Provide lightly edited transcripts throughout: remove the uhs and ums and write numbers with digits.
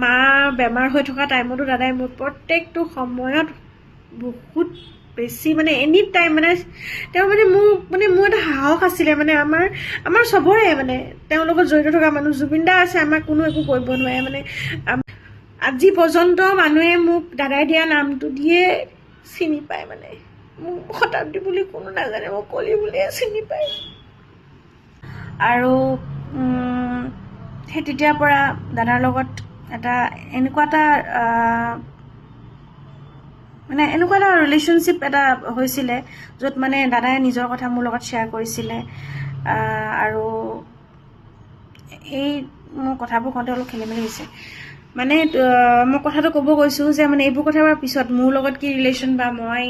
মা বেমাৰ হৈ থকা টাইমতো দাদাই মোৰ প্ৰত্যেকটো সময়ত বহুত বেছি মানে এনি টাইম মানে তেওঁ মানে মোৰ এটা সাহস আছিলে মানে আমাৰ চবৰে মানে তেওঁৰ লগত জড়িত থকা মানুহ জুবিন দা আছে আমাক কোনো একো কৰিব নোৱাৰে মানে আজি পৰ্যন্ত মানুহে মোক দাদাই দিয়া নামটো দিয়ে চিনি পায় মানে মোক শতাব্দী বুলি কোনো নাজানে মোক কলি বুলিয়ে চিনি পায় আৰু সেই তেতিয়াৰ পৰা দাদাৰ লগত এনেকুৱা এটা ৰিলেশ্যনশ্বিপ এটা হৈছিলে য'ত মানে দাদাই নিজৰ কথা মোৰ লগত শ্বেয়াৰ কৰিছিলে আৰু এই মোৰ কথাবোৰ কওঁতে অলপ খেলি মেলি হৈছে মানে মই কথাটো ক'ব গৈছোঁ যে মানে এইবোৰ কথাৰ পিছত মোৰ লগত কি ৰিলেশ্যন বা মই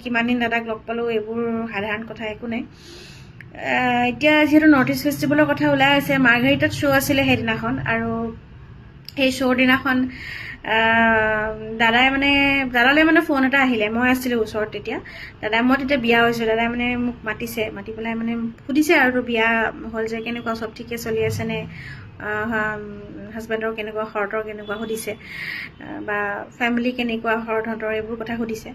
কিমান দিন দাদাক লগ পালোঁ এইবোৰ সাধাৰণ কথা একো নাই এতিয়া যিহেতু নৰ্থ ইষ্ট ফেষ্টিভেলৰ কথা ওলাই আছে মাৰ্ঘেৰিটাত শ্ব' আছিলে সেইদিনাখন আৰু সেই শ্ব'ৰ দিনাখন দাদালৈ মানে ফোন এটা আহিলে মই আছিলোঁ ওচৰত তেতিয়া মই তেতিয়া বিয়া হৈছোঁ দাদাই মানে মোক মাতি পেলাই মানে সুধিছে আৰু তোৰ বিয়া হ'ল যে কেনেকুৱা চব ঠিকে চলি আছেনে হাজবেণ্ডৰ কেনেকুৱা শৰতৰ কেনেকুৱা সুধিছে বা ফেমিলি কেনেকুৱা শৰতহঁতৰ এইবোৰ কথা সুধিছে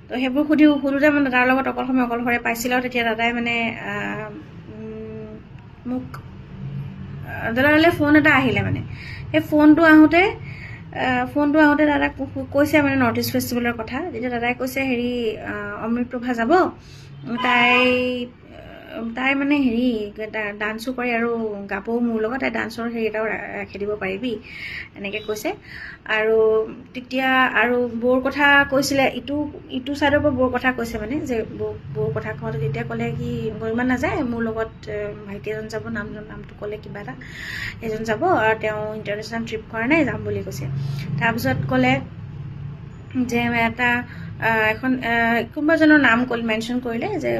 তো সেইবোৰ সুধোতে মানে দাদাৰ লগত অকলশৰে পাইছিলোঁ আৰু তেতিয়া দাদাই মানে মোক দাদালৈ ফোন এটা আহিলে মানে সেই ফোনটো আহোঁতে দাদাক কৈছে মানে নৰ্থ ইষ্ট ফেষ্টিভেলৰ কথা তেতিয়া দাদাই কৈছে হেৰি অমৃতপ্ৰভা যাব তাই মানে হেৰি ডান্সো কৰে আৰু গাবও মোৰ লগত তাই ডান্সৰ হেৰি এটাও ৰাখি দিব পাৰিবি এনেকৈ কৈছে আৰু তেতিয়া আৰু বৌৰ কথা কৈছিলে ইটো ছাইডৰ পৰা বৌৰ কথা কৈছে মানে যে বৌৰ কথা কওঁতে তেতিয়া ক'লে কি ইমান নাযায় মোৰ লগত ভাইটি এজন যাব নামটো ক'লে কিবা এটা এজন যাব আৰু তেওঁ ইণ্টাৰনেশ্যনেল ট্ৰিপ কৰা নাই যাম বুলি কৈছে তাৰপিছত ক'লে যে কোনোবা এজনৰ নাম মেনশ্যন কৰিলে যে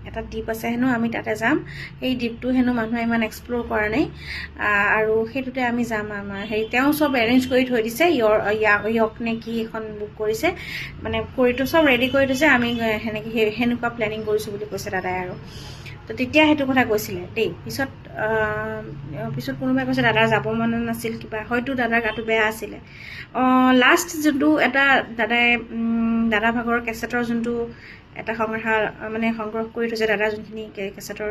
এটা দ্বীপ আছে হেনো আমি তাতে যাম সেই দ্বীপটো হেনো মানুহে ইমান এক্সপ্ল'ৰ কৰা নাই আৰু সেইটোতে আমি যাম আমাৰ তেওঁ চব এৰেঞ্জ কৰি থৈ দিছে য়ক নে কি এখন বুক কৰিছে মানে কৰিটো চব ৰেডি কৰি থৈছে আমি সেনেকুৱা প্লেনিং কৰিছোঁ বুলি কৈছে দাদাই আৰু তো তেতিয়া সেইটো কথা কৈছিলে দেই পিছত কোনোবাই কৈছে দাদাৰ যাব মন নাছিল কিবা হয়তো দাদাৰ গাটো বেয়া আছিলে লাষ্ট যোনটো এটা দাদা ভাগৰ কেছেটৰ যোনটো এটা সংগ্ৰহ কৰি থৈছে দাদা যোনখিনি কেছেটৰ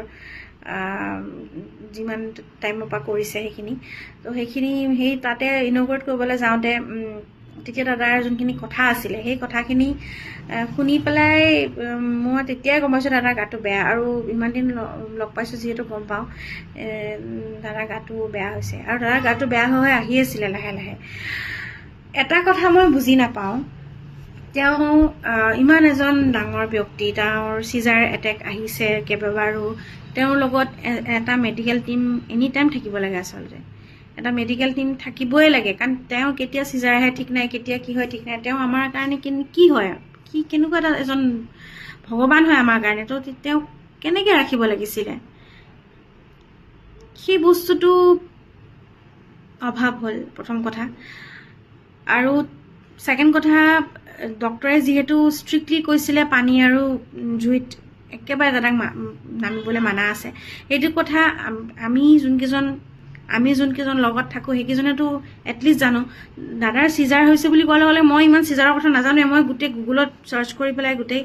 যিমান টাইমৰ পৰা কৰিছে সেইখিনি তো সেই তাতে ইনগ্ৰেট কৰিবলৈ যাওঁতে তেতিয়া দাদাৰ যোনখিনি কথা আছিলে সেই কথাখিনি শুনি পেলাই মই তেতিয়াই গম পাইছোঁ দাদাৰ গাটো বেয়া আৰু ইমান দিন লগ পাইছোঁ যিহেতু গম পাওঁ দাদাৰ গাটো বেয়া হৈছে আৰু দাদাৰ গাটো বেয়া হৈ আহি আছিলে লাহে লাহে এটা কথা মই বুজি নাপাওঁ তেওঁ ইমান এজন ডাঙৰ ব্যক্তি তেওঁৰ চিজাৰ এটেক আহিছে কেইবাবাৰো তেওঁৰ লগত এটা মেডিকেল টিম এনি টাইম থাকিব লাগে আচলতে এটা মেডিকেল টিম থাকিবই লাগে কাৰণ তেওঁ কেতিয়া চিজাৰ আহে ঠিক নাই কেতিয়া কি হয় ঠিক নাই তেওঁ আমাৰ কাৰণে কি হয় কেনেকুৱা এজন ভগৱান হয় আমাৰ কাৰণে তো তেওঁ কেনেকৈ ৰাখিব লাগিছিলে সেই বস্তুটো অভাৱ হ'ল প্ৰথম কথা আৰু ছেকেণ্ড কথা ডক্টৰে যিহেতু ষ্ট্ৰিক্টলি কৈছিলে পানী আৰু জুইত একেবাৰে দাদাক নামিবলৈ মানা আছে সেইটো কথা আমি যোনকেইজন লগত থাকোঁ সেইকেইজনেতো এটলিষ্ট জানো দাদাৰ চিজাৰ হৈছে বুলি কোৱাৰ লগে মই ইমান চিজাৰৰ কথা নাজানোৱে মই গোটেই গুগলত চাৰ্চ কৰি পেলাই গোটেই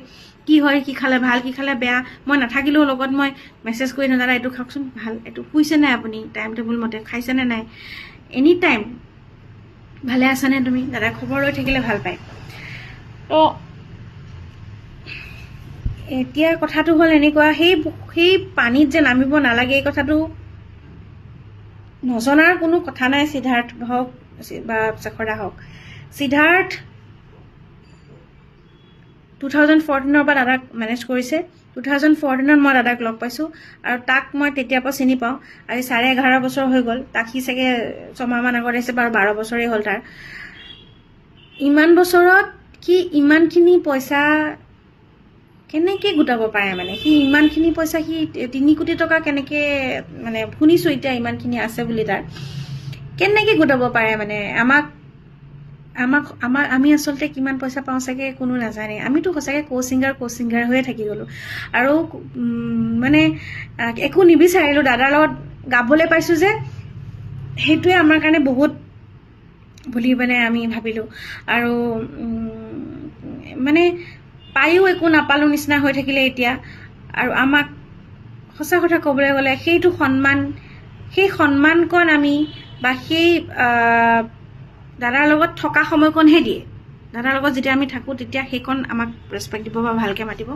কি হয় কি খালে ভাল কি খালে বেয়া মই নাথাকিলেও লগত মই মেছেজ কৰি দিওঁ দাদা এইটো খাওকচোন ভাল এইটো শুইছে নাই আপুনি টাইম টেবুল মতে খাইছেনে নাই এনি টাইম ভালে আছানে তুমি দাদাই খবৰ লৈ থাকিলে ভাল পায় তো এতিয়া কথাটো হ'ল এনেকুৱা সেই পানীত যে নামিব নালাগে এই কথাটো নজনাৰ কোনো কথা নাই সিদ্ধাৰ্থ হওক বা শেখৰ হওক সিদ্ধাৰ্থ 2014 পৰা দাদাক মেনেজ কৰিছে 2014 মই দাদাক লগ পাইছোঁ আৰু তাক মই তেতিয়াৰ পৰা চিনি পাওঁ আজি 11.5 বছৰ হৈ গ'ল তাক সি চাগে 6 মাহমান আগত আহিছে বাৰু 12 বছৰেই হ'ল তাৰ ইমান বছৰত সি ইমানখিনি পইচা কেনেকৈ গোটাব পাৰে মানে সি ইমানখিনি পইচা সি 3 কোটি টকা কেনেকৈ মানে শুনিছোঁ এতিয়া ইমানখিনি আছে বুলি তাৰ কেনেকৈ গোটাব পাৰে মানে আমি আচলতে কিমান পইচা পাওঁ চাগে কোনো নাজানে আমিতো সঁচাকৈ কো-ছিংগাৰ হৈয়ে থাকি গ'লোঁ আৰু মানে একো নিবিচাৰিলোঁ দাদাৰ লগত গাবলৈ পাইছোঁ যে সেইটোৱে আমাৰ কাৰণে বহুত বুলি মানে আমি ভাবিলোঁ। আৰু মানে পায়ো একো নাপালোঁ নিচিনা হৈ থাকিলে এতিয়া। আৰু আমাক সঁচা কথা ক'বলৈ গ'লে সেইটো সেই সন্মানকণ আমি বা সেই দাদাৰ লগত থকা সময়কণহে দিয়ে। দাদাৰ লগত যেতিয়া আমি থাকোঁ তেতিয়া সেইকণ আমাক ৰেচপেক্ট দিব বা ভালকৈ মাতিব।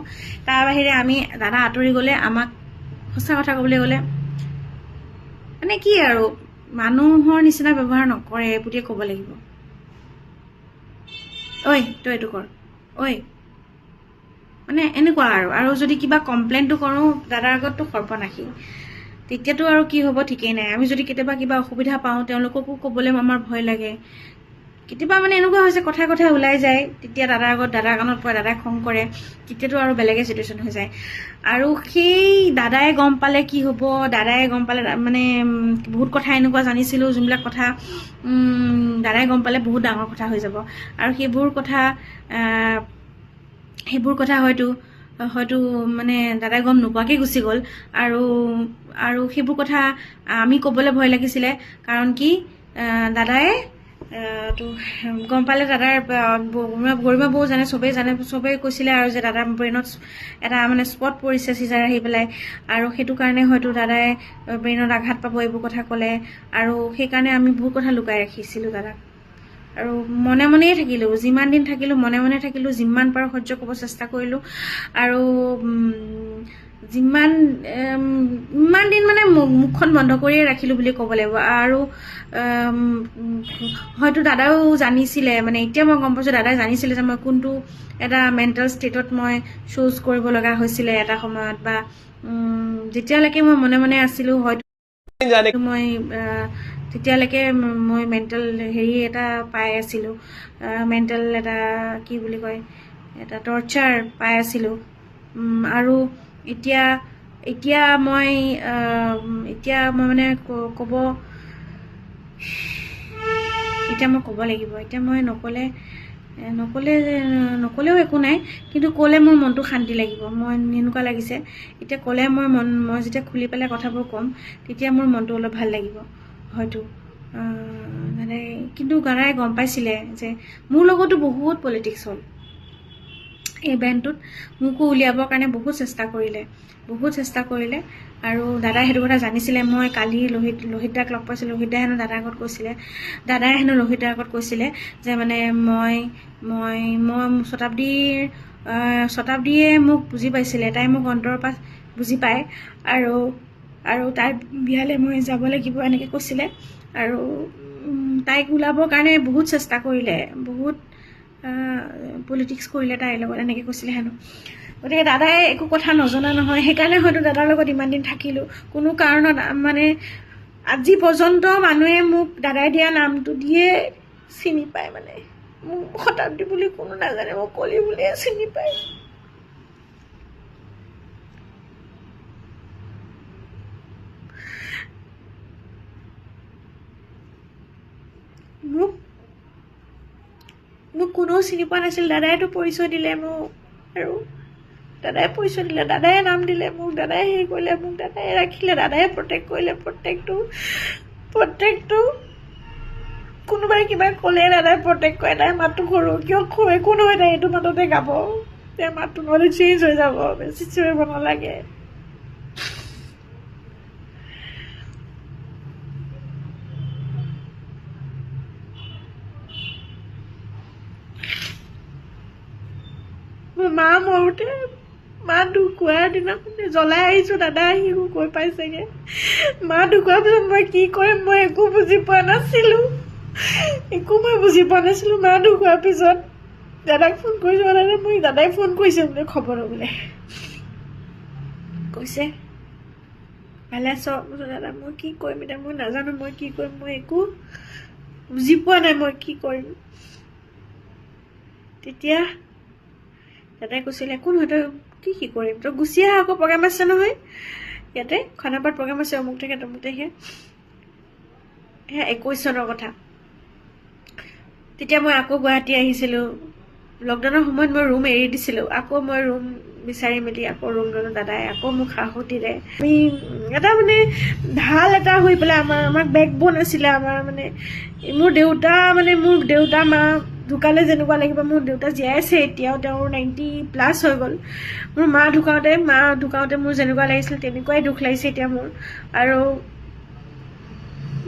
তাৰ বাহিৰে আমি দাদা আঁতৰি গ'লে আমাক সঁচা কথা ক'বলৈ গ'লে মানে কি আৰু মানুহৰ নিচিনা ব্যৱহাৰ নকৰে বুলিয়ে ক'ব লাগিব। ঐ তই এইটো কৰ, ঐ, মানে এনেকুৱা আৰু যদি কিবা কমপ্লেইনটো কৰোঁ দাদাৰ আগততো সৰ্বনাশী। তেতিয়াতো আৰু কি হ'ব ঠিকেই নাই। আমি যদি কেতিয়াবা কিবা অসুবিধা পাওঁ তেওঁলোককো ক'বলৈ আমাৰ ভয় লাগে। কেতিয়াবা মানে এনেকুৱা হৈছে কথাই কথাই ওলাই যায়, তেতিয়া দাদাৰ আগত দাদাৰ কাণত পৰে, দাদাই খং কৰে, তেতিয়াতো আৰু বেলেগে চিটুৱেশ্যন হৈ যায়। আৰু সেই দাদাই গম পালে কি হ'ব, দাদাই গম পালে মানে বহুত কথা এনেকুৱা জানিছিলোঁ যোনবিলাক কথা দাদাই গম পালে বহুত ডাঙৰ কথা হৈ যাব। আৰু সেইবোৰ কথা হয়তো মানে দাদাই গম নোপোৱাকৈ গুচি গ'ল। আৰু সেইবোৰ কথা আমি ক'বলৈ ভয় লাগিছিলে। কাৰণ কি দাদাই তো গম পালে দাদাৰ গৰিমা বৌ জানে, চবেই কৈছিলে আৰু যে দাদাৰ ব্ৰেইনত এটা মানে স্পট পৰিছে চিজাৰ আহি পেলাই। আৰু সেইটো কাৰণে হয়তো দাদাই ব্ৰেইনত আঘাত পাব এইবোৰ কথা ক'লে। আৰু সেইকাৰণে আমি বহুত কথা লুকাই ৰাখিছিলোঁ দাদাক। আৰু মনে মনেই থাকিলোঁ, যিমান দিন থাকিলোঁ মনে মনে থাকিলোঁ, যিমান পাৰোঁ সহ্য কৰিব চেষ্টা কৰিলোঁ। আৰু ইমান দিন মানে মুখখন বন্ধ কৰিয়ে ৰাখিলোঁ বুলি ক'ব লাগিব। আৰু হয়তো দাদাও জানিছিলে, মানে এতিয়া মই গম পাইছোঁ দাদাই জানিছিলে যে মই কোনটো এটা মেণ্টেল ষ্টেটত মই শ্ব'জ কৰিব লগা হৈছিলে এটা সময়ত, বা যেতিয়ালৈকে মই মনে মনে আছিলোঁ হয়তো মই তেতিয়ালৈকে মই মেণ্টেল হেৰি এটা পাই আছিলোঁ, মেণ্টেল এটা কি বুলি কয়, এটা টৰ্চাৰ পাই আছিলোঁ। আৰু এতিয়া মই মানে ক'ব লাগিব। এতিয়া মই নক'লেও একো নাই, কিন্তু ক'লে মোৰ মনটো শান্তি লাগিব। মই এনেকুৱা লাগিছে এতিয়া ক'লে মই যেতিয়া খুলি পেলাই কথাবোৰ ক'ম তেতিয়া মোৰ মনটো অলপ ভাল লাগিব হয়তো। মানে কিন্তু দাদাই গম পাইছিলে যে মোৰ লগতো বহুত পলিটিক্স হ'ল এই বেণ্ডটোত। মোকো উলিয়াবৰ কাৰণে বহুত চেষ্টা কৰিলে। আৰু দাদাই সেইটো কথা জানিছিলে। মই কালি লোহিত দাক লগ পাইছিলোঁ। লোহিত দাই হেনো দাদাৰ আগত কৈছিলে, লোহিত দাৰ আগত কৈছিলে যে মানে মই শতাব্দীয়ে মোক বুজি পাইছিলে, তাই মোক অন্তৰৰ পৰা বুজি পায়। আৰু তাইৰ বিয়ালৈ মই যাব লাগিব এনেকৈ কৈছিলে। আৰু তাইক ওলাবৰ কাৰণে বহুত চেষ্টা কৰিলে, বহুত পলিটিক্স কৰিলে তাইৰ লগত, এনেকৈ কৈছিলে হেনো। গতিকে দাদাই একো কথা নজনা নহয়, সেইকাৰণে হয়তো দাদাৰ লগত ইমান দিন থাকিলোঁ। কোনো কাৰণত মানে আজি পৰ্যন্ত মানুহে মোক দাদাই দিয়া নামটো দিয়ে চিনি পায়। মানে মোক শতাব্দী বুলি কোনো নাজানে, মোক কলি বুলিয়ে চিনি পায়। মোক কোনেও চিনি পোৱা নাছিল। দাদাইতো পৰিচয় দিলে মোক, আৰু দাদাই পৰিচয় দিলে, দাদাই নাম দিলে মোক, দাদাই হেৰি কৰিলে মোক, দাদাই ৰাখিলে, দাদাই প্ৰটেক্ট কৰিলে। প্ৰত্যেকটো কোনোবাই কিবা ক'লে দাদাই প্ৰটেক্ট কৰে। তাইৰ মাতটো সৰু, কিয় একো নহয়, তাই এইটো মাততে গাব, তাইৰ মাতটো নহ'লে চেঞ্জ হৈ যাব, বেছি চিঞৰিব নালাগে। মা ঢুকোৱাৰ দিনাখনে জ্বলাই আহিছোঁ, দাদা আহি কৈ পাইছেগে। মা ঢুকোৱাৰ পিছত মই কি কৰিম মই একো বুজি পোৱা নাছিলোঁ। মা ঢুকোৱাৰ পিছত দাদাক ফোন কৰিছোঁ, দাদাই ফোন কৰিছে বোলে খবৰ ল'বলৈ, কৈছে ভালে আছ? দাদা মই কি কৰিম এতিয়া, মই নাজানো মই কি কৰিম, মই একো বুজি পোৱা নাই মই কি কৰিম। তেতিয়া দাদাই কৈছিলে একো নহয়, তই কি কৰিম, তই গুচি আহ, আকৌ প্ৰগ্ৰাম আছে নহয় ইয়াতে, খানাপাৰাত প্ৰগ্ৰাম আছে, অমুক তাৰিখে তমুক তাৰিখে। সেয়া 21 চনৰ কথা। তেতিয়া মই আকৌ গুৱাহাটী আহিছিলোঁ। লকডাউনৰ সময়ত মই ৰুম এৰি দিছিলোঁ, আকৌ মই ৰুম বিচাৰি মেলি আকৌ ৰুম ল'লোঁ। দাদাই আকৌ মোক সাহস দিলে। আমি এটা মানে ভাল এটা হৈ পেলাই আমাক বেকবন আছিলে আমাৰ মানে। মোৰ দেউতা মা ঢুকালে যেনেকুৱা লাগিব, মোৰ দেউতা জীয়াই আছে এতিয়াও, তেওঁৰ 90+ হৈ গ'ল। মোৰ মা ঢুকাওঁতে মোৰ যেনেকুৱা লাগিছিল তেনেকুৱাই দুখ লাগিছে এতিয়া মোৰ। আৰু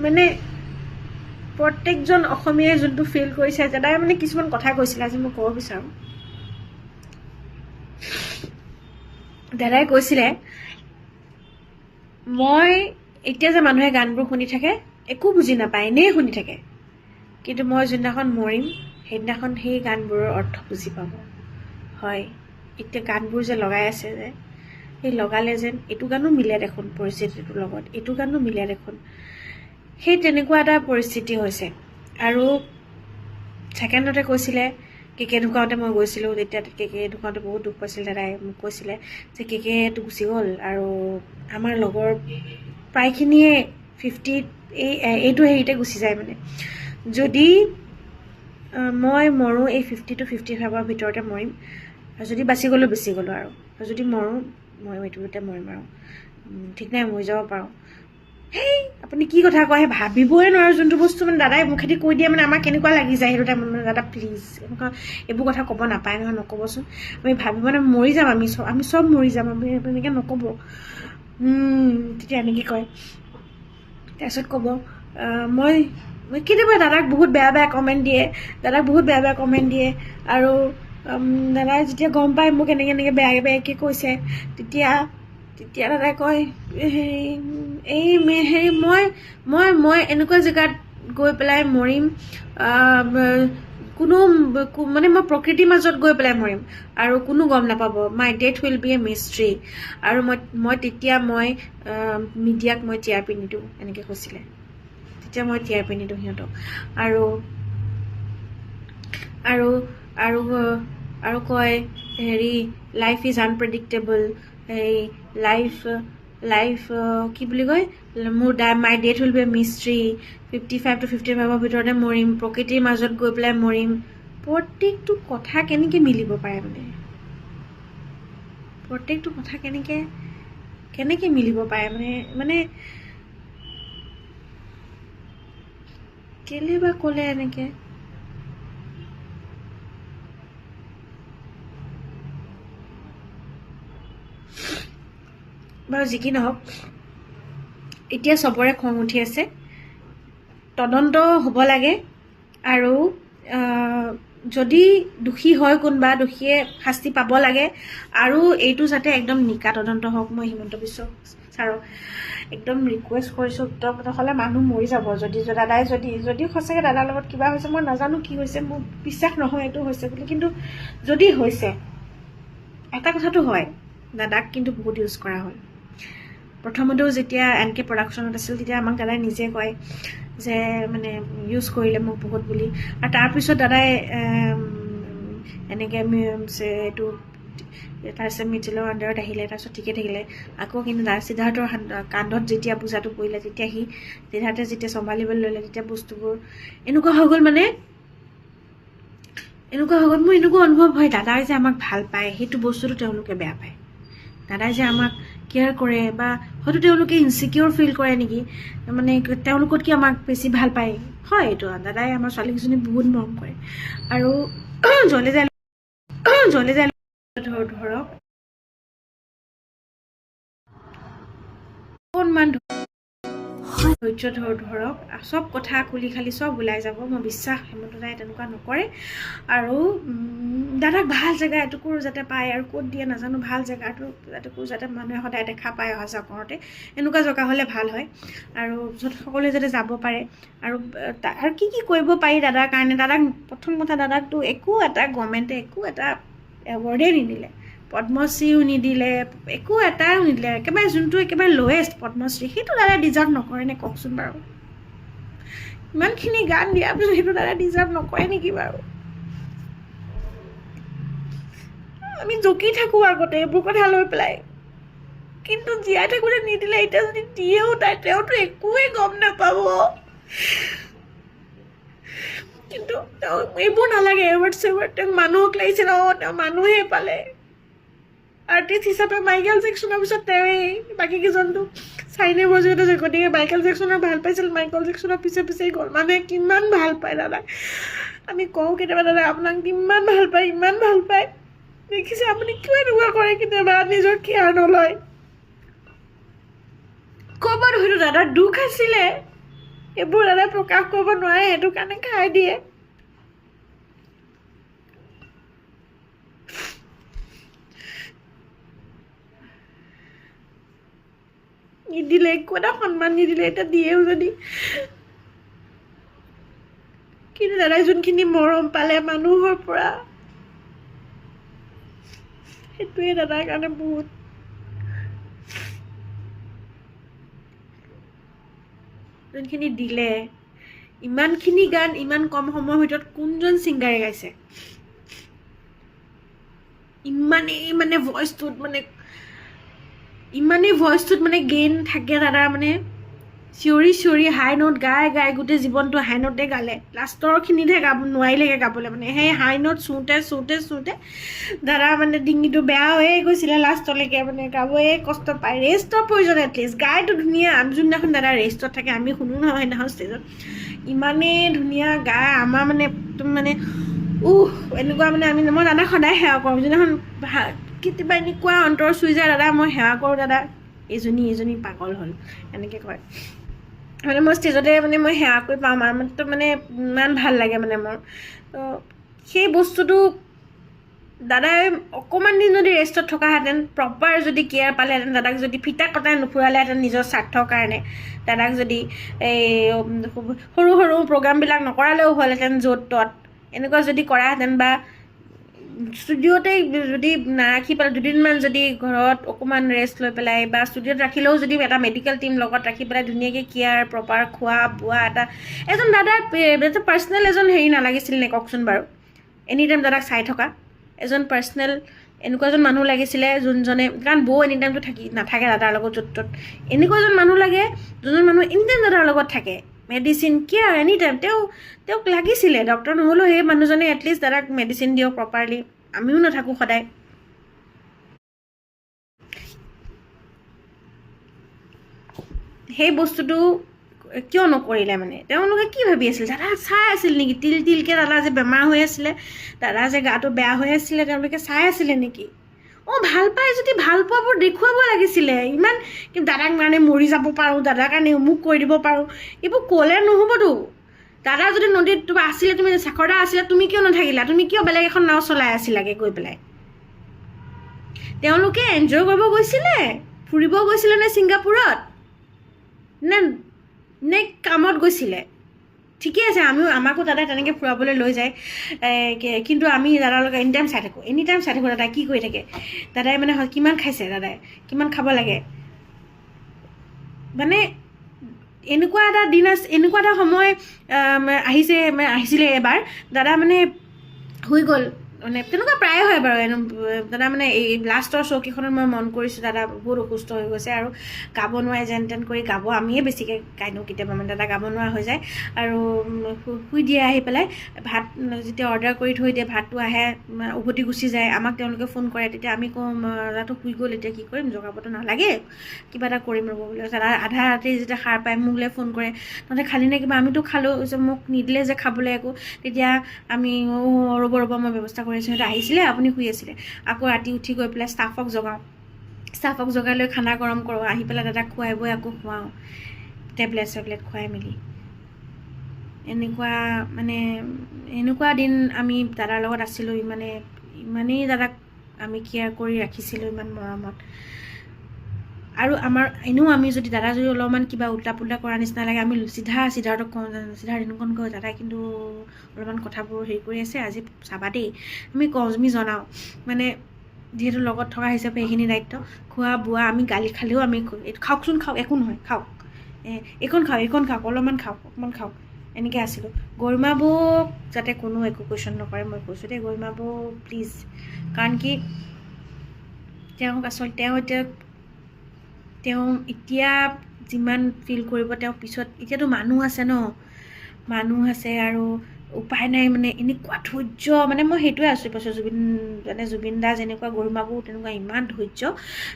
মানে প্ৰত্যেকজন অসমীয়াই যোনটো ফিল কৰিছে, দাদাই মানে কিছুমান কথা কৈছিলে, আজি মই ক'ব বিচাৰোঁ। দাদাই কৈছিলে, মই এতিয়া যে মানুহে গানবোৰ শুনি থাকে একো বুজি নাপায়, এনেই শুনি থাকে, কিন্তু মই যোনদিনাখন মৰিম সেইদিনাখন সেই গানবোৰৰ অৰ্থ বুজি পাব। হয়, এতিয়া গানবোৰ যে লগাই আছে যে, সেই লগালে যেন এইটো গানো মিলে দেখোন পৰিস্থিতিটোৰ লগত, এইটো গানো মিলে দেখোন, সেই তেনেকুৱা এটা পৰিস্থিতি হৈছে। আৰু ছেকেণ্ডতে কৈছিলে, কেকে ঢুকাওঁতে মই গৈছিলোঁ, তেতিয়া কেকে ঢুকাওঁতে বহুত দুখ পাইছিল। দাদাই মোক কৈছিলে যে কেকেটো গুচি গ'ল আৰু আমাৰ লগৰ প্ৰায়খিনিয়ে 50 এইটো হেৰিতে গুচি যায়। মানে যদি মই মৰোঁ এই 50 to 55ৰ ভিতৰতে মৰিম, আৰু যদি বাচি গ'লোঁ আৰু যদি মৰোঁ মই এইটোতে মৰিম আৰু ঠিক নাই, মৰি যাব পাৰোঁ। সেই আপুনি কি কথা কয়, ভাবিবই নোৱাৰোঁ যোনটো বস্তু মানে দাদাই মুখেদি কৈ দিয়ে মানে আমাৰ কেনেকুৱা লাগি যায় সেইটো টাইমত। মানে দাদা প্লিজ এনেকুৱা এইবোৰ কথা ক'ব নাপায় নহয়, নক'বচোন। আমি ভাবিব মানে মৰি যাম, আমি চব মৰি যাম, আমি এনেকৈ নক'ব। তেতিয়া এনেকৈ কয়। তাৰপিছত ক'ব মই কেতিয়াবা দাদাক বহুত বেয়া কমেণ্ট দিয়ে, আৰু দাদাই যেতিয়া গম পায় মোক এনেকৈ বেয়াকৈ কৈছে, তেতিয়া দাদাই কয় মই এনেকুৱা জেগাত গৈ পেলাই মৰিম, মানে মই প্ৰকৃতিৰ মাজত গৈ পেলাই মৰিম আৰু কোনো গম নাপাব। My death will B A mystery. আৰু তেতিয়া মিডিয়াক মই TRP নিদিওঁ, এনেকৈ কৈছিলে। তেতিয়া মই TRP নিদিওঁ সিহঁতক। আৰু কয় হেৰি, লাইফ ইজ আনপ্ৰেডিক্টেবল, লাইফ কি বুলি কয়, my death will B A mystery, 55 to 55ৰ ভিতৰতে মৰিম, প্ৰকৃতিৰ মাজত গৈ পেলাই মৰিম। প্ৰত্যেকটো কথা কেনেকৈ মিলিব পাৰে, প্ৰত্যেকটো কথা কেনেকৈ মিলিব পাৰে, মানে কেলে বা ক'লে এনেকৈ। বাৰু যি কি নহওক, এতিয়া চবৰে খং উঠি আছে, তদন্ত হ'ব লাগে। আৰু যদি দোষী হয় কোনোবা, দোষীয়ে শাস্তি পাব লাগে। আৰু এইটো যাতে একদম নিকা তদন্ত হওক। মই হিমন্ত বিশ্ব ছাৰক একদম ৰিকুৱেষ্ট কৰিছোঁ, নহ'লে মানুহ মৰি যাব। দাদাই যদি সঁচাকৈ দাদাৰ লগত কিবা হৈছে, মই নাজানো কি হৈছে, মোৰ বিশ্বাস নহয় এইটো হৈছে বুলি, কিন্তু যদি হৈছে, এটা কথাটো হয়, দাদাক কিন্তু বহুত ইউজ কৰা হ'ল। প্ৰথমতেও যেতিয়া NK প্ৰডাকশ্যনত আছিল, তেতিয়া আমাক দাদাই নিজে কয় যে মানে ইউজ কৰিলে মোক বহুত বুলি। আৰু তাৰপিছত দাদাই এনেকৈ এইটো তাৰপিছত মিডিলৰ আণ্ডাৰত আহিলে, তাৰপিছত ঠিকে থাকিলে। আকৌ কিন্তু সিদ্ধাৰ্থৰ কান্ধত যেতিয়া বোজাটো পৰিলে, তেতিয়া সিদ্ধাৰ্থে যেতিয়া চম্ভালিবলৈ ল'লে, তেতিয়া বস্তুবোৰ এনেকুৱা হৈ গ'ল। মোৰ এনেকুৱা অনুভৱ হয়, দাদাই যে আমাক ভাল পায় সেইটো বস্তুটো তেওঁলোকে বেয়া পায়। দাদাই যে আমাক কেয়াৰ কৰে, বা হয়তো তেওঁলোকে ইনচিকিউৰ ফিল কৰে নেকি, মানে তেওঁলোকতকৈ আমাক বেছি ভাল পায়। হয়, এইটো দাদাই আমাৰ ছোৱালীকেইজনী বহুত মৰম কৰে। আৰু জ্বলে যায় ধৰক অকণমান ধৈৰ্য ধৰক, চব কথা খুলি খালি চব ওলাই যাব। মই বিশ্বাস হেমন্ত দাদাই তেনেকুৱা নকৰে। আৰু দাদাক ভাল জেগা এটুকুৰ যাতে পায়, আৰু ক'ত দিয়ে নাজানো, ভাল জেগাটো এটুকুৰ যাতে মানুহে সদায় দেখা পায় অহা যোৱা কৰোঁতে, এনেকুৱা জেগা হ'লে ভাল হয়। আৰু সকলোৱে যাতে যাব পাৰে। আৰু কি কৰিব পাৰি দাদাৰ কাৰণে। দাদাক প্ৰথম কথা, দাদাকতো একো এটা গভৰ্ণমেণ্টে একো এটা এৱাৰ্ডেই নিদিলে, পদ্মশ্ৰীও নিদিলে, একো এটাও নিদিলে। একেবাৰে যোনটো একেবাৰে লৱেষ্ট পদ্মশ্ৰী, সেইটো দাদাই ডিজাৰ্ভ নকৰে নে কওকচোন বাৰু। ইমানখিনি গান দিয়াৰ পিছত সেইটো দাদাই ডিজাৰ্ভ নকৰে নেকি বাৰু। আমি জকি থাকোঁ আগতে এইবোৰ কথা লৈ পেলাই, কিন্তু জীয়াই থাকোঁতে নিদিলে। এতিয়া যদি দিয়েও তেওঁতো একোৱেই গম নাপাব। কিন্তু এইবোৰ নালাগে, এৱাৰ্ড চেৱাৰ্ড, তেওঁক মানুহক লাগিছে ন, তেওঁ মানুহে পালে। আৰ্টিষ্ট হিচাপে মাইকেল জেকচনৰ পিছত তেওঁৱেই, বাকী কেইজনটো চাইনে বজোৱাতে যে, গতিকে মাইকেল জেকচনৰ ভাল পাইছিল, মাইকেল জেকচনৰ পিছে পিছেই গ'ল। মানুহে কিমান ভাল পায় দাদাক, আমি কওঁ কেতিয়াবা দাদা আপোনাক কিমান ভাল পায়, ইমান ভাল পায়, দেখিছে আপুনি কিয় এনেকুৱা কৰে, কেতিয়াবা নিজৰ কেয়াৰ নলয়। ক'ৰবাত হয়তো দাদাৰ দুখ আছিলে, এইবোৰ দাদাই প্ৰকাশ কৰিব নোৱাৰে, সেইটো কাৰণে খাই দিয়ে। নিদিলে, একো এটা সন্মান নিদিলে, এতিয়া দিয়েও যদি। কিন্তু দাদাই যোনখিনি মৰম পালে মানুহৰ পৰা, সেইটোৱে দাদাৰ কাৰণে বহুত। যোনখিনি দিলে, ইমানখিনি গান ইমান কম সময়ৰ ভিতৰত কোনজন ছিংগাৰে গাইছে? ইমানেই ভইচটোত মানে গেইন থাকে দাদাৰ, মানে চিঞৰি চিঞৰি হাই নোট গাই গোটেই জীৱনটো হাই নোটে গালে, লাষ্টৰখিনিতহে নোৱাৰিলেগৈ গাবলৈ, মানে সেই হাই নোট চোঁতে দাদা মানে ডিঙিটো বেয়া হৈয়ে গৈছিলে লাষ্টলৈকে, মানে গাবয়ে কষ্ট পায়, ৰেষ্টৰ প্ৰয়োজন। এটলিষ্ট গাইটো ধুনীয়া, যোনদিনাখন দাদা ৰেষ্টত থাকে আমি শুনো নহয় সেইদিনাখন ষ্টেজত, ইমানেই ধুনীয়া গায়, আমাৰ মানে একদম মানে এনেকুৱা মানে মই দাদাক সদায় সেৱা কৰোঁ, যোনদিনাখন কেতিয়াবা এনেকুৱা অন্তৰ চুই যায় দাদা, মই সেৱা কৰোঁ, দাদা এইজনী পাগল হ'ল এনেকৈ কয়, মানে মই ষ্টেজতে মানে মই সেৱা কৰি পাওঁ, তো মানে ইমান ভাল লাগে মানে মোৰ। তো সেই বস্তুটো দাদাই অকণমান দিন যদি ৰেষ্টত থকাহেঁতেন, প্ৰপাৰ যদি কেয়াৰ পালেহেঁতেন, দাদাক যদি ফিটা কটাই নুফুৰালেহেঁতেন নিজৰ স্বাৰ্থৰ কাৰণে, দাদাক যদি এই সৰু সৰু প্ৰগ্ৰামবিলাক নকৰালেও হ'লহেঁতেন, য'ত ত'ত এনেকুৱা যদি কৰাহেঁতেন, বা ষ্টুডিঅ'তে যদি নাৰাখি পেলাই দুদিনমান যদি ঘৰত অকণমান ৰেষ্ট লৈ পেলাই, বা ষ্টুডিঅ'ত ৰাখিলেও যদি এটা মেডিকেল টিম লগত ৰাখি পেলাই ধুনীয়াকৈ কেয়াৰ, প্ৰপাৰ খোৱা বোৱা, এজন দাদাৰ পাৰ্চনেল এজন হেৰি নালাগিছিল নে কওকচোন বাৰু? এনি টাইম দাদাক চাই থকা এজন পাৰ্চনেল এনেকুৱা এজন মানুহ লাগিছিলে, যোনজনে, কাৰণ বৌ এনি টাইমটো নাথাকে দাদাৰ লগত য'ত ত'ত, এনেকুৱা এজন মানুহ লাগে যোনজন মানুহ এনি টাইম দাদাৰ লগত থাকে, মেডিচিন কেয়াৰ এনি টাইম। তেওঁক লাগিছিলে, ডক্টৰ নহ'লেও সেই মানুহজনে এটলিষ্ট দাদাক মেডিচিন দিয়ক প্ৰপাৰলি, আমিও নাথাকোঁ সদায়। সেই বস্তুটো কিয় নকৰিলে? মানে তেওঁলোকে কি ভাবি আছিল? দাদা চাই আছিল নেকি? তিলকৈ দাদা যে বেমাৰ হৈ আছিলে, দাদা যে গাটো বেয়া হৈ আছিলে, তেওঁলোকে চাই আছিলে নেকি? ভাল পায় যদি ভাল পোৱাবোৰ দেখুৱাব লাগিছিলে। ইমান কিন্তু দাদাক মানে মৰি যাব পাৰোঁ, দাদাৰ কাৰণে অমুক কৰি দিব পাৰোঁ, এইবোৰ ক'লে নহ'বতো। দাদা যদি নদীত তোমাৰ আছিলে, তুমি চাকৰদা আছিলে, তুমি কিয় নাথাকিলা? তুমি কিয় বেলেগ এখন নাও চলাই আছিলাগৈ গৈ পেলাই? তেওঁলোকে এনজয় কৰিব গৈছিলে, ফুৰিব গৈছিলে নে ছিংগাপুৰত, নে কামত গৈছিলে? ঠিকে আছে, আমাকো দাদাই তেনেকৈ ফুৰাবলৈ লৈ যায়, কিন্তু আমি দাদাৰ লগত এনি টাইম চাই থাকোঁ দাদাই কি কৰি থাকে, দাদাই মানে কিমান খাইছে, দাদাই কিমান খাব লাগে। মানে এনেকুৱা এটা দিন আছে, এনেকুৱা এটা সময় আহিছিলে এবাৰ, দাদা মানে হৈ গ'ল, মানে তেনেকুৱা প্ৰায়ে হয় বাৰু। দাদা মানে এই লাষ্টৰ চৌকীখনত মই মন কৰিছোঁ, দাদা বহুত অসুস্থ হৈ গৈছে আৰু গাব নোৱাৰে, যেন তেন কৰি গাব, আমিয়ে বেছিকৈ গাইনো কেতিয়াবা, মানে দাদা গাব নোৱাৰা হৈ যায় আৰু শুই দিয়ে। আহি পেলাই ভাত যেতিয়া অৰ্ডাৰ কৰি থৈ দিয়ে, ভাতটো আহে, উভতি গুচি যায়, আমাক তেওঁলোকে ফোন কৰে, তেতিয়া আমি কওঁ দাদাটো শুই গ'ল, এতিয়া কি কৰিম, জগাবতো নালাগে, কিবা এটা কৰিম ৰ'ব বুলি। দাদা আধা ৰাতি যেতিয়া সাৰ পায় মোলৈ ফোন কৰে, তহঁতে খালি নে কিবা? আমিতো খালোঁ, মোক নিদিলে যে খাবলৈ একো। তেতিয়া আমি ৰ'ব মই ব্যৱস্থা কৰি আছোঁ, সিহঁতে আহিছিলে, আপুনি শুই আছিলে। আকৌ ৰাতি উঠি গৈ পেলাই ষ্টাফক জগাই লৈ খানা গৰম কৰোঁ, আহি পেলাই দাদাক খুৱাই বৈ আকৌ খুৱাওঁ, টেবলেট খুৱাই মেলি। এনেকুৱা দিন আমি দাদাৰ লগত আছিলোঁ, ইমানেই দাদাক আমি কেয়াৰ কৰি ৰাখিছিলোঁ, ইমান মৰমত। আৰু আমি যদি দাদা যদি অলপমান কিবা উল্টা পুল্টা কৰা নিচিনা লাগে, আমি চিধাৰ্থক কওঁ, এনেকুৱা কওঁ, দাদাই কিন্তু অলপমান কথাবোৰ হেৰি কৰি আছে, আজি চাবা দেই, আমি কওঁ, আমি জনাওঁ, মানে যিহেতু লগত থকা হিচাপে সেইখিনি দায়িত্ব। খোৱা বোৱা, আমি গালি খালেও আমি খাওকচোন, খাওক, একো নহয়, খাওক, এইখন খাওক, অলপমান খাওক, অকণমান খাওক, এনেকৈ আছিলোঁ। গৰিমা বৌক যাতে কোনো একো কুৱেশ্যন নকৰে, মই কৈছোঁ দেই, গৰিমা বৌ প্লিজ, কাৰণ কি তেওঁক আচলতে তেওঁ এতিয়া যিমান ফিল কৰিব, তেওঁ পিছত, এতিয়াতো মানুহ আছে আৰু উপায় নাই মানে এনেকুৱা ধৈৰ্য মানে মই সেইটোৱে আচৰিত পাইছোঁ জুবিন দা যেনেকুৱা গৰিমা বৌ তেনেকুৱা ইমান ধৈৰ্য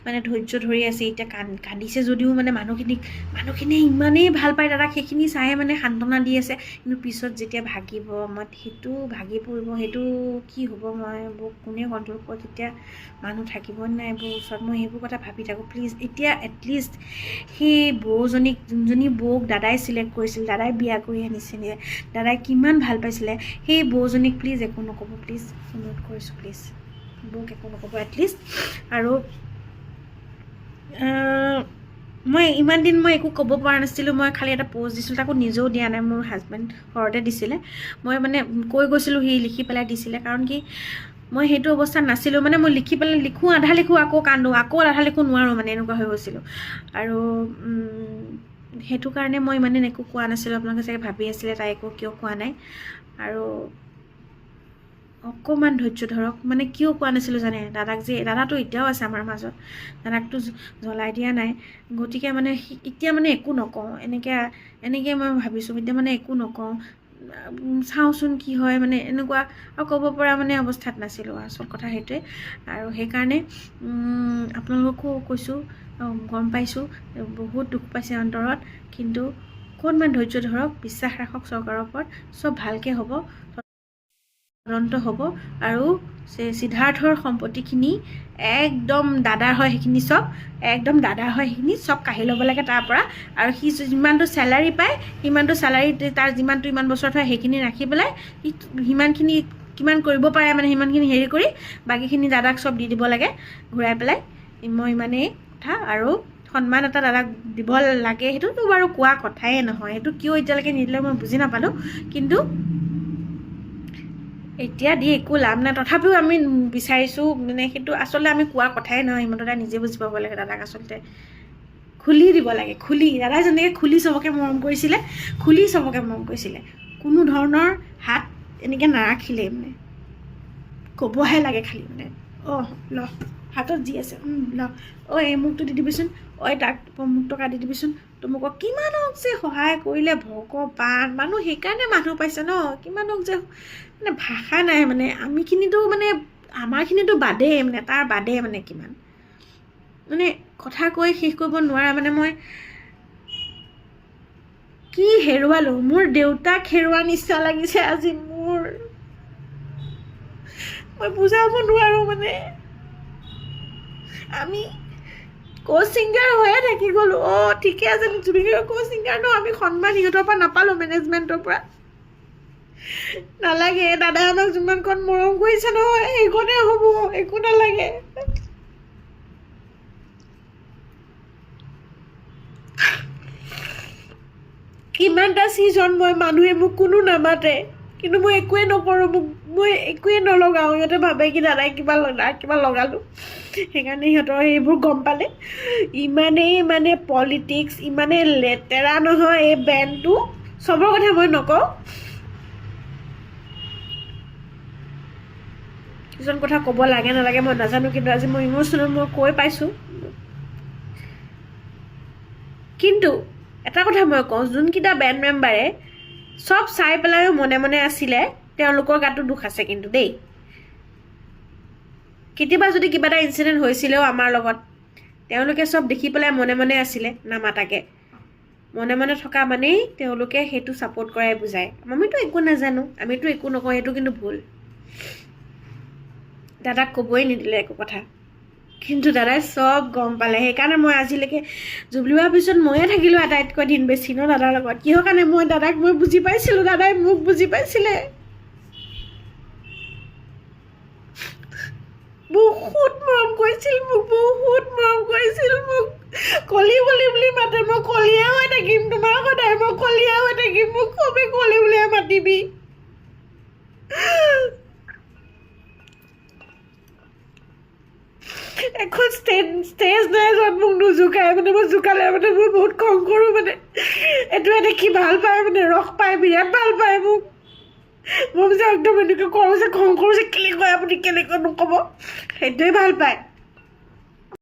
মানে ধৈৰ্য ধৰি আছে এতিয়া কান্দিছে যদিও মানে মানুহখিনিয়ে ইমানেই ভাল পায় দাদাক সেইখিনি চাই মানে সান্তনা দি আছে কিন্তু পিছত যেতিয়া ভাগিব মই সেইটো ভাগি পৰিব সেইটো কি হ'ব মই বৌক কোনে কণ্ট্ৰল কৰিব তেতিয়া মানুহ থাকিব নাই বৌ ওচৰত মই সেইবোৰ কথা ভাবি থাকোঁ প্লিজ এতিয়া এটলিষ্ট সেই বৌজনীক যোনজনী বৌক দাদাই চিলেক্ট কৰিছিল দাদাই বিয়া কৰি আনিছিলে দাদাই কিমান ভাল পাইছিলে সেই বৌজনীক প্লিজ একো নক'ব প্লিজ অনুৰোধ কৰিছোঁ প্লিজ বৌক একো নক'ব এটলিষ্ট আৰু মই ইমান দিন মই একো ক'ব পৰা নাছিলোঁ মই খালি এটা প'ষ্ট দিছিলোঁ তাকো নিজেও দিয়া নাই মোৰ হাজবেণ্ড ঘৰতে দিছিলে মই মানে কৈ গৈছিলোঁ সি লিখি পেলাই দিছিলে কাৰণ কি মই সেইটো অৱস্থাত নাছিলোঁ মানে মই লিখি পেলাই লিখোঁ আধা লিখোঁ আকৌ কান্দোঁ আকৌ আধা লিখোঁ নোৱাৰোঁ মানে এনেকুৱা হৈ গৈছিলোঁ আৰু সেইটো কাৰণে মই ইমান দিন একো কোৱা নাছিলোঁ আপোনালোকে চাগে ভাবি আছিলে তাই একো কিয় কোৱা নাই আৰু অকণমান ধৈৰ্য ধৰক মানে কিয় কোৱা নাছিলোঁ জানে দাদাক যে দাদাটো এতিয়াও আছে আমাৰ মাজত দাদাকটো জ্বলাই দিয়া নাই গতিকে মানে এতিয়া মানে একো নকওঁ এনেকৈ মই ভাবিছোঁ এতিয়া মানে একো নকওঁ চাওঁচোন কি হয় মানে এনেকুৱা আৰু ক'ব পৰা মানে অৱস্থাত নাছিলোঁ আচল কথা সেইটোৱে আৰু সেইকাৰণে আপোনালোককো কৈছোঁ গম পাইছোঁ বহুত দুখ পাইছে অন্তৰত কিন্তু অকণমান ধৈৰ্য ধৰক বিশ্বাস ৰাখক চৰকাৰৰ ওপৰত চব ভালকৈ হ'ব তদন্ত হ'ব আৰু সিদ্ধাৰ্থৰ সম্পত্তিখিনি একদম দাদাৰ হয় সেইখিনি চব একদম দাদাৰ হয় সেইখিনি চব কাঢ়ি ল'ব লাগে তাৰ পৰা আৰু সি যিমানটো চেলাৰী পায় সিমানটো চেলাৰী তাৰ যিমানটো ইমান বছৰত হয় সেইখিনি ৰাখি পেলাই সিমানখিনি কিমান কৰিব পাৰে মানে সিমানখিনি হেৰি কৰি বাকীখিনি দাদাক চব দি দিব লাগে ঘূৰাই পেলাই মই ইমানেই কথা আৰু সন্মান এটা দাদাক দিব লাগে সেইটোতো বাৰু কোৱা কথাই নহয় সেইটো কিয় এতিয়ালৈকে নিদিলে মই বুজি নাপালোঁ কিন্তু এতিয়া দি একো লাভ নাই তথাপিও আমি বিচাৰিছোঁ মানে সেইটো আচলতে আমি কোৱাৰ কথাই নহয় হিমন্ত দাদাই নিজে বুজি পাব লাগে দাদাক আচলতে খুলি দিব লাগে দাদাই যেনেকৈ খুলি চবকে মৰম কৰিছিলে কোনো ধৰণৰ হাত এনেকৈ নাৰাখিলে মানে ক'বহে লাগে খালি মানে ল হাতত যি আছে ল এই মোকটো দি দিবিচোন তাক মোক টকা দি দিবিচোন তোমাক কিমানক যে সহায় কৰিলে ভগৱান মানুহ সেইকাৰণে মানুহ পাইছে ন কিমানক যে মানে ভাষা নাই মানে আমিখিনিতো মানে আমাৰখিনিতো বাদেই মানে তাৰ বাদে মানে কিমান মানে কথা কৈ শেষ কৰিব নোৱাৰা মানে মই কি হেৰুৱালোঁ মোৰ দেউতাক হেৰুৱা নিচিনা লাগিছে আজি মই বুজাব নোৱাৰোঁ মানে আমি ছিংগাৰ হৈয়ে থাকি গ'লোঁ ঠিকে আছে জুবিন ছিংগাৰ ন আমি সন্মান সিহঁতৰ পৰা নাপালোঁ মেনেজমেণ্টৰ পৰা নালাগে দাদাই আমাক যিমানকণ মৰম কৰিছে নহয় সেইকণে হ'ব একো নালাগে কিমানটা ছিজন মানুহে মোক কোনো নামাতে কিন্তু মই একোৱে নকৰোঁ মই একোৱে নলগাওঁ সিহঁতে ভাবে কি দাদাই কিবা লগালোঁ সেইকাৰণে সিহঁতৰ এইবোৰ গম পালে ইমানেই মানে পলিটিক্স ইমানেই লেতেৰা নহয় এই বেণ্ডটো চবৰ কথা মই নকওঁ কিছুমান কথা ক'ব লাগে নালাগে মই নাজানো কিন্তু আজি মই ইম'চনেল মই কৈ পাইছোঁ কিন্তু এটা কথা মই কওঁ যোনকেইটা বেণ্ড মেম্বাৰে চব চাই পেলাইও মনে মনে আছিলে তেওঁলোকৰ গাতো দুখ আছে কিন্তু দেই কেতিয়াবা যদি কিবা এটা ইনচিডেণ্ট হৈছিলেও আমাৰ লগত তেওঁলোকে চব দেখি পেলাই মনে মনে আছিলে নামাতাকে মনে মনে থকা মানেই তেওঁলোকে সেইটো ছাপোৰ্ট কৰাই বুজায় আমিতো একো নাজানো আমিতো একো নকওঁ সেইটো কিন্তু ভুল দাদাক ক'বই নিদিলে একো কথা কিন্তু দাদাই চব গম পালে সেইকাৰণে মই আজিলৈকে জুবলি হোৱাৰ পিছত ময়ে থাকিলোঁ আটাইতকৈ দিন বেছি ন দাদাৰ লগত কিহৰ কাৰণে মই দাদাক মই বুজি পাইছিলোঁ দাদাই মোক বুজি পাইছিলে বহুত মৰম কৰিছিল মোক কলি বুলি মাতে মই কলিয়া হৈ থাকিম তোমাৰ সদায় মই কলিয়া হৈ থাকিম মোক খুবেই কলি বুলিয়ে মাতিবি এখন ষ্টেজ নাই য'ত মোক নোজোকায় মানে মই জোকালে মানে মই বহুত খং কৰোঁ মানে এইটো দেখি ভাল পায় মানে ৰস পায় বিৰাট ভাল পায় মোক মই যে একদম এনেকৈ কৰোঁ যে খং কৰোঁ যে কেনেকৈ আপুনি কেনেকৈ নক'ব সেইটোৱে ভাল পায়